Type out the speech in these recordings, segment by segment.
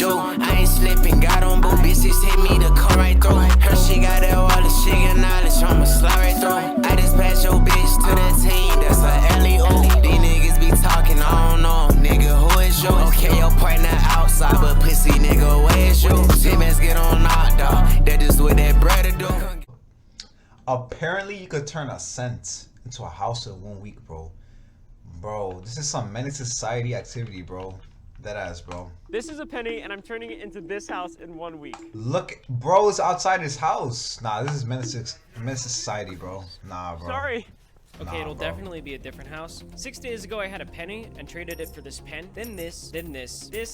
do. I ain't slipping, got on both bitches, hit me to come right through. Her she got that wallet, she got knowledge, I'ma slide right through. I just pass your bitch to the team, that's her alley-oop. These niggas be talking, I don't know, nigga, who is you? Okay, your partner outside, but pussy nigga, where is you? T-Mans get on knocked out, that just what that brother do. Apparently, you could turn a cent into a house in 1 week, bro. Bro, this is some menace society activity, bro. That ass, bro. This is a penny, and I'm turning it into this house in 1 week. Look, bro, it's outside his house. Nah, this is menace society, bro. Nah, bro. Sorry. Okay, it'll definitely be a different house. 6 days ago, I had a penny and traded it for this pen. Then this, Yo,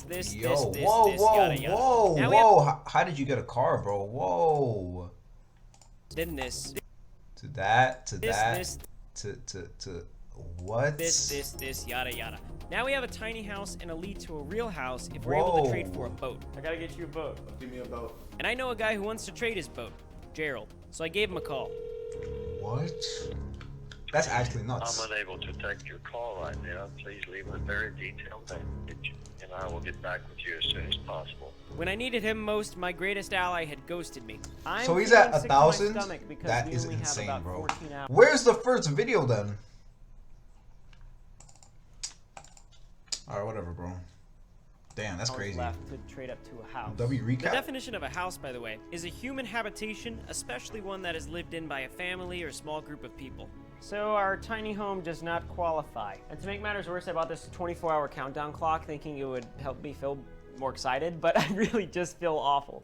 this, whoa, yada, yada. whoa. How did you get a car, bro? Whoa. Then this. To that, to This, that, this. to what? This, yada, yada. Now we have a tiny house and a lead to a real house if we're able to trade for a boat. I gotta get you a boat. Give me a boat. And I know a guy who wants to trade his boat, Gerald. So I gave him a call. What? That's actually nuts. I'm unable to take your call right now. Please leave a very detailed message, and I will get back with you as soon as possible. When I needed him most, my greatest ally had ghosted me. So he's at 1,000? That is insane, bro. Where's the first video then? Alright, whatever, bro. Damn, that's crazy. Left to trade up to a house. W recap. The definition of a house, by the way, is a human habitation, especially one that is lived in by a family or small group of people. So our tiny home does not qualify. And to make matters worse, I bought this 24-hour countdown clock thinking it would help me feel more excited, but I really just feel awful.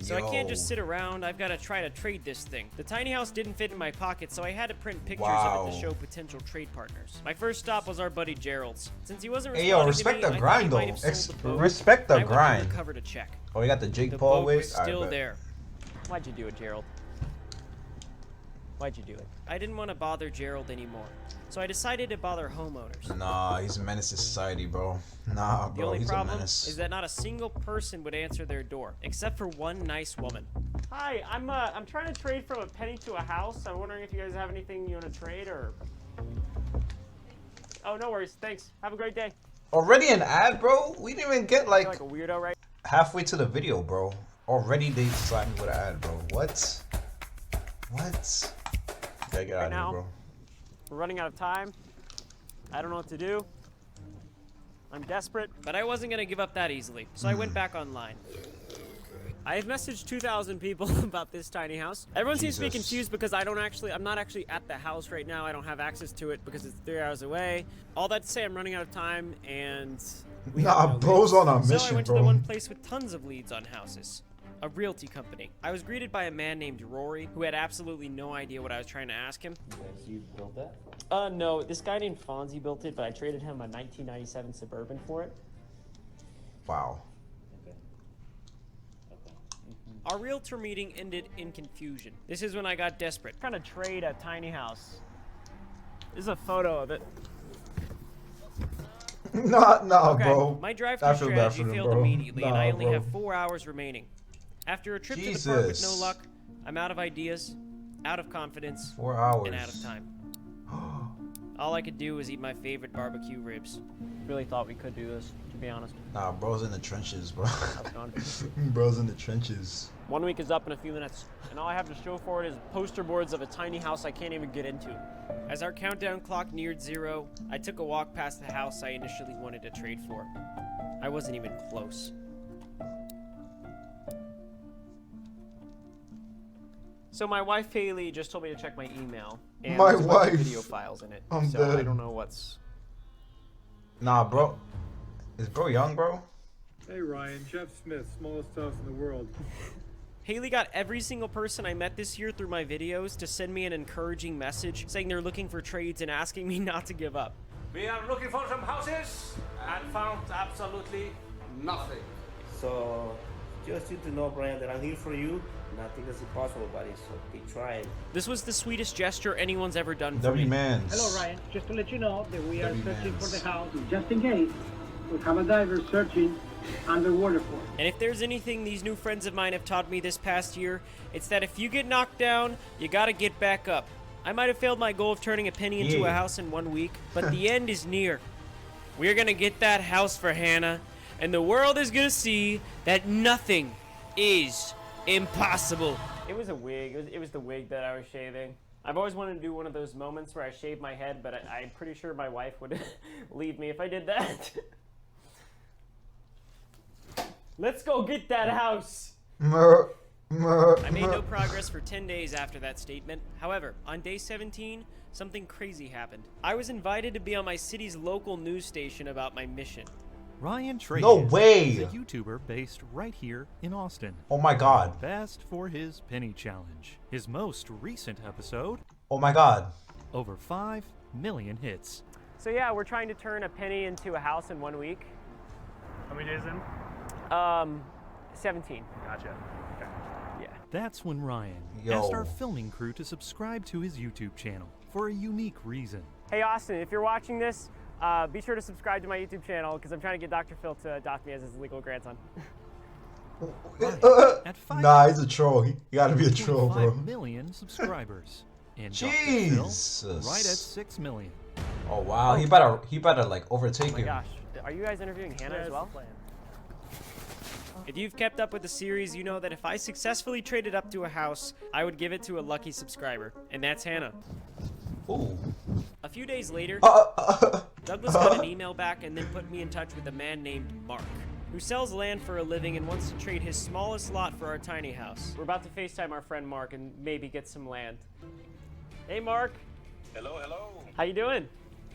So I can't just sit around, I've got to try to trade this thing. The tiny house didn't fit in my pocket, so I had to print pictures of it to show potential trade partners. My first stop was our buddy Gerald's. Since he wasn't Hey, yo, responding respect to the me, grind, I though. thought he might have sold the boat. Respect the I went grind. undercover to check. Oh, you got the Jake The Paul boat wig? was still there. Why'd you do it, Gerald? Why'd you do it? I didn't want to bother Gerald anymore, so I decided to bother homeowners. Nah, he's a menace to society, bro. Nah, The bro, only he's a problem menace. is that not a single person would answer their door, except for one nice woman. Hi, I'm trying to trade from a penny to a house. I'm wondering if you guys have anything you want to trade or... Oh, no worries. Thanks. Have a great day. Already an ad, bro? We didn't even get Like a weirdo, right? halfway to the video, bro. Already they slapped me with an ad, bro. What? What? Gotta get out of here, bro. We're running out of time. I don't know what to do. I'm desperate. But I wasn't gonna give up that easily, so I went back online. I have messaged 2,000 people about this tiny house. Everyone seems to be confused because I'm not actually at the house right now. I don't have access to it because it's 3 hours away. All that to say, I'm running out of time and... Nah, bro's on a mission, So I went to bro. the one place with tons of leads on houses. A realty company. I was greeted by a man named Rory, who had absolutely no idea what I was trying to ask him. You built that? No, this guy named Fonzie built it, but I traded him a 1997 Suburban for it. Wow. Our realtor meeting ended in confusion. This is when I got desperate. I'm trying to trade a tiny house. This is a photo of it. Nah, Okay, bro. my I drive-through feel bad strategy for them, failed bro. immediately, and Nah, I only bro. have 4 hours remaining. After a trip to the park with no Jesus. luck, I'm out of ideas, out of confidence, 4 hours. and out of time. All I could do was eat my favorite barbecue ribs. Really thought we could do this, to be honest. Nah, bro's in the trenches, bro. I've gone. Bro's in the trenches. 1 week is up in a few minutes, and all I have to show for it is poster boards of a tiny house I can't even get into. As our countdown clock neared 0, I took a walk past the house I initially wanted to trade for. I wasn't even close. So my wife Haley just told me to check my email, and My there's a bunch of wife. video files in it. I'm so I dead. don't know what's. Nah, bro. Is bro young, bro? Hey Ryan, Jeff Smith, smallest house in the world. Haley got every single person I met this year through my videos to send me an encouraging message saying they're looking for trades and asking me not to give up. We are looking for some houses and found absolutely nothing. So, just you to know, Brian, that I'm here for you. Nothing is impossible, buddy, so keep trying. This was the sweetest gesture anyone's ever done for W me. Mans. Hello, Ryan. Just to let you know that we are W searching Mans. for the house. Just in case, we have a diver searching underwater for it. And if there's anything these new friends of mine have taught me this past year, it's that if you get knocked down, you gotta get back up. I might have failed my goal of turning a penny into a house in 1 week, but the end is near. We're gonna get that house for Hannah, and the world is gonna see that nothing is impossible. It was a wig. It was the wig that I was shaving. I've always wanted to do one of those moments where I shave my head, but I'm pretty sure my wife would leave me if I did that. Let's go get that house. I made no progress for 10 days after that statement. However, on day 17, something crazy happened. I was invited to be on my city's local news station about my mission. Ryan Trahan No way. is a YouTuber based right here in Austin. Oh my god. Best for his penny challenge. His most recent episode, Oh my god. over 5 million hits. So yeah, we're trying to turn a penny into a house in 1 week. How many days in? 17. Gotcha. Okay. Yeah. That's when Ryan Yo. asked our filming crew to subscribe to his YouTube channel for a unique reason. Hey Austin, if you're watching this, be sure to subscribe to my YouTube channel because I'm trying to get Dr. Phil to adopt me as his legal grandson. At 5 Nah, he's a troll. He gotta be a troll, bro. 5 million subscribers. And Dr. Jesus. Phil, right at 6 million. Oh wow, he better like overtake Oh my you. gosh, are you guys interviewing Hannah as well? If you've kept up with the series, you know that if I successfully traded up to a house, I would give it to a lucky subscriber. And that's Hannah. Ooh. A few days later, Douglas got an email back and then put me in touch with a man named Mark, who sells land for a living and wants to trade his smallest lot for our tiny house. We're about to FaceTime our friend Mark and maybe get some land. Hey Mark, Hello, hello. how you doing?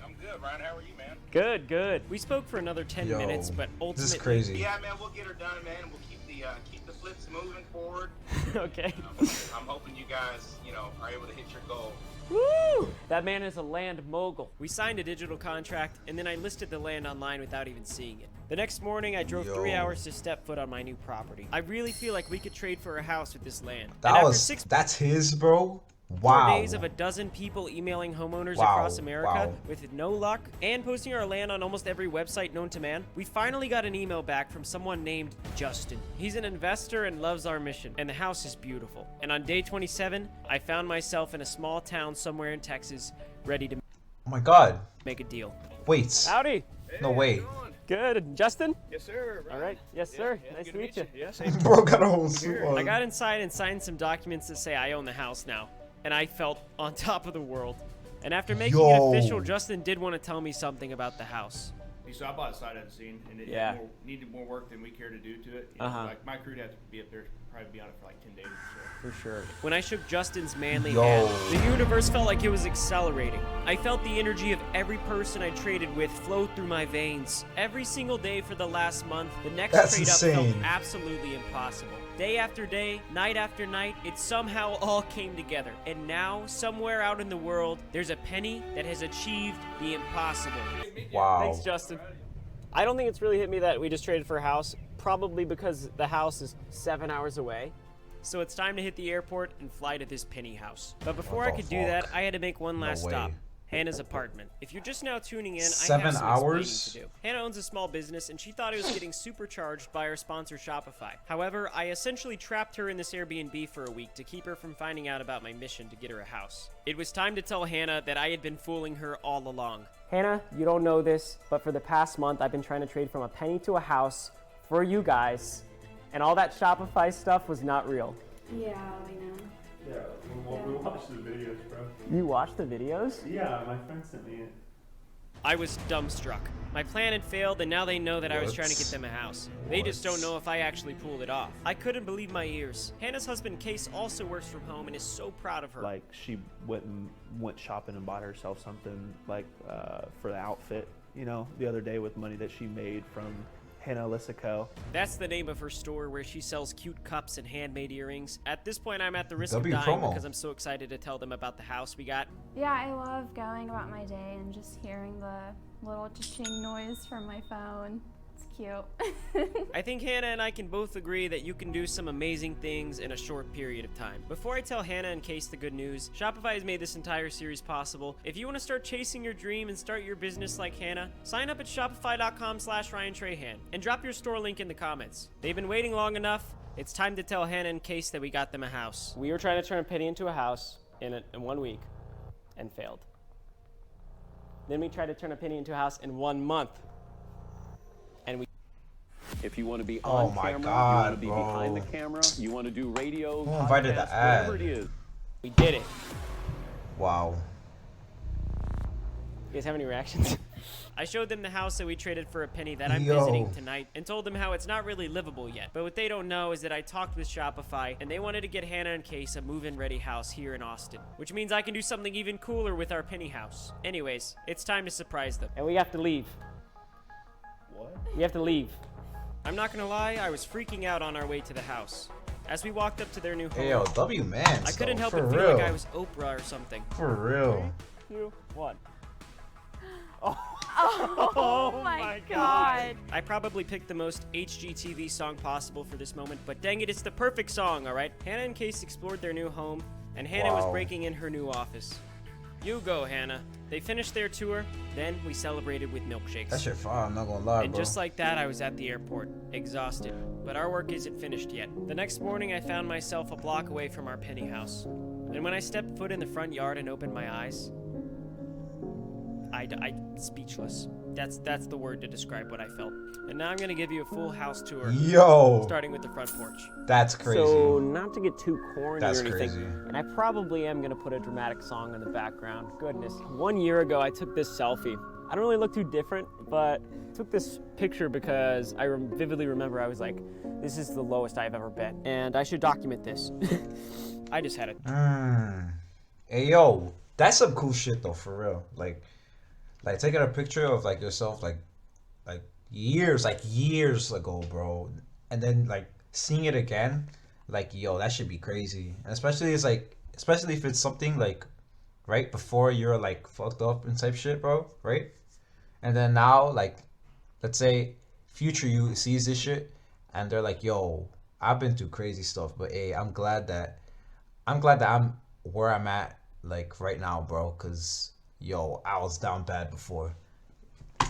I'm good, Ryan. How are you, man? Good, good. We spoke for another 10 Yo, minutes, but ultimately... this is crazy. Yeah, man. We'll get her done, man. We'll keep the flips moving forward. Okay. I'm hoping you guys, are able to hit your goal. Woo! That man is a land mogul. We signed a digital contract, and then I listed the land online without even seeing it. The next morning, I drove Yo. 3 hours to step foot on my new property. I really feel like we could trade for a house with this land. And That after was 6 that's his, bro. 4 Wow. days of a dozen people emailing homeowners Wow, across America wow. with no luck and posting our land on almost every website known to man, we finally got an email back from someone named Justin. He's an investor and loves our mission, and the house is beautiful. And on day 27, I found myself in a small town somewhere in Texas, ready to Oh my god. make a deal. Wait. Howdy. No way. Good. Justin? Yes, sir. All right. Yes, sir. Nice to meet you. Yes, Bro got a whole suit on. I got inside and signed some documents that say I own the house now, and I felt on top of the world. And after making it Yo. official, Justin did want to tell me something about the house. So I bought a sight unseen, and it Yeah. needed more work than we care to do to it. You know, like my crew would have to be up there, probably be on it for like 10 days or so. For sure. When I shook Justin's manly Yo. hand, the universe felt like it was accelerating. I felt the energy of every person I traded with flow through my veins. Every single day for the last month, the next That's trade up felt insane. absolutely impossible. Day after day, night after night, it somehow all came together. And now, somewhere out in the world, there's a penny that has achieved the impossible. Wow. Thanks, Justin. I don't think it's really hit me that we just traded for a house, probably because the house is 7 hours away. So it's time to hit the airport and fly to this penny house. But before What I the could do fuck? that, I had to make one No last way. stop. Hannah's apartment. If you're just now tuning in, I 7 have some hours? explaining to do. Hannah owns a small business, and she thought it was getting supercharged by our sponsor Shopify. However, I essentially trapped her in this Airbnb for a week to keep her from finding out about my mission to get her a house. It was time to tell Hannah that I had been fooling her all along. Hannah, you don't know this, but for the past month, I've been trying to trade from a penny to a house for you guys, and all that Shopify stuff was not real. Yeah, we know. Yeah, we watched the videos, bro. You watched the videos? Yeah, my friend sent me it. I was dumbstruck. My plan had failed, and now they know that I was trying to get them a house. They just don't know if I actually pulled it off. I couldn't believe my ears. Hannah's husband, Case, also works from home and is so proud of her. Like, she went shopping and bought herself something, like, for the outfit, you know, the other day with money that she made from Hannah Lisico. That's the name of her store where she sells cute cups and handmade earrings. At this point, I'm at the risk W of dying promo. because I'm so excited to tell them about the house we got. Yeah, I love going about my day and just hearing the little cha-ching noise from my phone. It's cute. I think Hannah and I can both agree that you can do some amazing things in a short period of time. Before I tell Hannah and Case the good news, Shopify has made this entire series possible. If you want to start chasing your dream and start your business like Hannah, sign up at shopify.com/Ryan Trahan and drop your store link in the comments. They've been waiting long enough. It's time to tell Hannah and Case that we got them a house. We were trying to turn a penny into a house in 1 week and failed. Then we tried to turn a penny into a house in 1 month. And we If you want to be Oh on my camera, God, you want to be bro. behind the camera, you want to do radio, Who invited the podcasts, ad? whatever it is. We did it. Wow. You guys have any reactions? I showed them the house that we traded for a penny that I'm Yo. visiting tonight and told them how it's not really livable yet. But what they don't know is that I talked with Shopify and they wanted to get Hannah and Case a move-in ready house here in Austin, which means I can do something even cooler with our penny house. Anyways, it's time to surprise them. And we have to leave. What? We have to leave. I'm not gonna lie, I was freaking out on our way to the house. As we walked up to their new home, Hey, yo, W man. I couldn't help for but feel real. like I was Oprah or something. For real. 3, 2, 1. Oh my god. I probably picked the most HGTV song possible for this moment, but dang it, it's the perfect song, alright? Hannah and Case explored their new home, and Hannah was Wow. breaking in her new office. You go, Hannah. They finished their tour, then we celebrated with milkshakes. That shit fire, I'm not gonna lie, And bro. just like that, I was at the airport, exhausted. But our work isn't finished yet. The next morning, I found myself a block away from our penny house. And when I stepped foot in the front yard and opened my eyes, I speechless. That's the word to describe what I felt. And now I'm gonna give you a full house tour. Yo. Starting with the front porch. That's crazy. So not to get too corny That's or anything, crazy. and I probably am gonna put a dramatic song in the background. Goodness. 1 year ago, I took this selfie. I don't really look too different, but I took this picture because I vividly remember I was like, this is the lowest I've ever been, and I should document this. I just had it. Hey, yo, that's some cool shit though, for real. Like taking a picture of like yourself like years ago, bro, and then like seeing it again, like, yo, that should be crazy. And especially if it's something like right before you're like fucked up and type shit, bro, right? And then now, like, let's say future you sees this shit and they're like, yo, I've been through crazy stuff, but hey, I'm glad that I'm where I'm at like right now, bro, because yo, I was down bad before.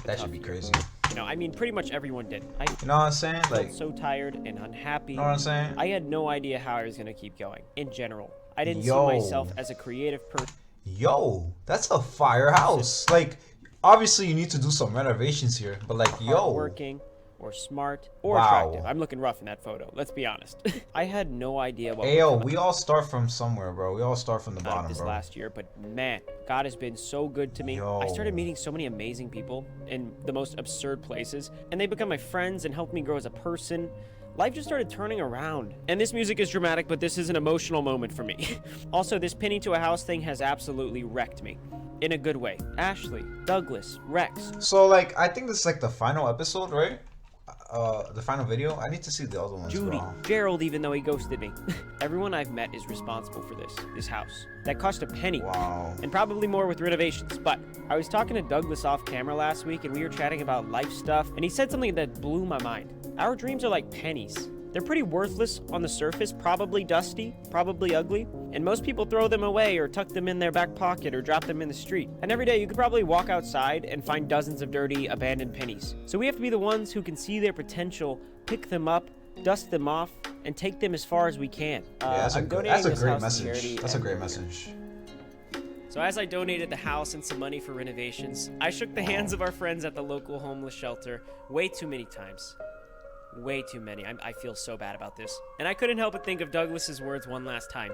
That should be crazy. You know, I mean, pretty much everyone did. You know what I'm saying? I Like, felt so tired and unhappy. you know what I'm saying? I had no idea how I was gonna keep going. In general, I didn't Yo. see myself as a creative person. Yo, that's a firehouse. Like, obviously you need to do some renovations here, but like, yo, Working or smart or Wow. attractive. I'm looking rough in that photo. Let's be honest. I had no idea what. Ayo, we all start from somewhere, bro. We all start from the bottom, this bro. last year, but man, God has been so good to me. I started meeting so many amazing people in the most absurd places, and they become my friends and helped me grow as a person. Life just started turning around. And this music is dramatic, but this is an emotional moment for me. Also, this penny to a house thing has absolutely wrecked me. In a good way. Ashley, Douglas, Rex. So like, I think this is like the final episode, right? The final video. I need to see the other ones, Judy, bro. Gerald, even though he ghosted me. Everyone I've met is responsible for this house. That cost a penny. Wow. And probably more with renovations. But I was talking to Douglas off camera last week and we were chatting about life stuff, and he said something that blew my mind. Our dreams are like pennies. They're pretty worthless on the surface, probably dusty, probably ugly, and most people throw them away or tuck them in their back pocket or drop them in the street. And every day you could probably walk outside and find dozens of dirty, abandoned pennies. So we have to be the ones who can see their potential, pick them up, dust them off, and take them as far as we can. Yeah, that's a I'm great donating this house to message. charity That's a and- great message. So as I donated the house and some money for renovations, I shook the hands of our friends at the local homeless shelter way too many times. Way too many. I feel so bad about this. And I couldn't help but think of Douglas's words one last time.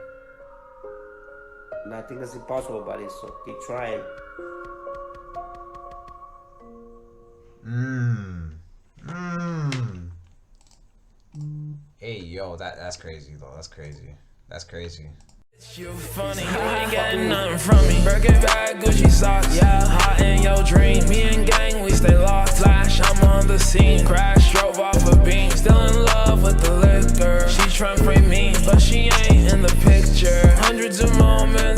Nothing is impossible, buddy, so keep trying. Hey, yo, that's crazy though. That's crazy. That's crazy. You funny, you ain't getting nothing from me. Birkin bag, Gucci socks, yeah, hot in your dream. Me and gang, we stay locked. Flash, I'm on the scene. Crash, drove off a beam. Still in love with the liquor. She tryna frame me, but she ain't in the picture. Hundreds of moments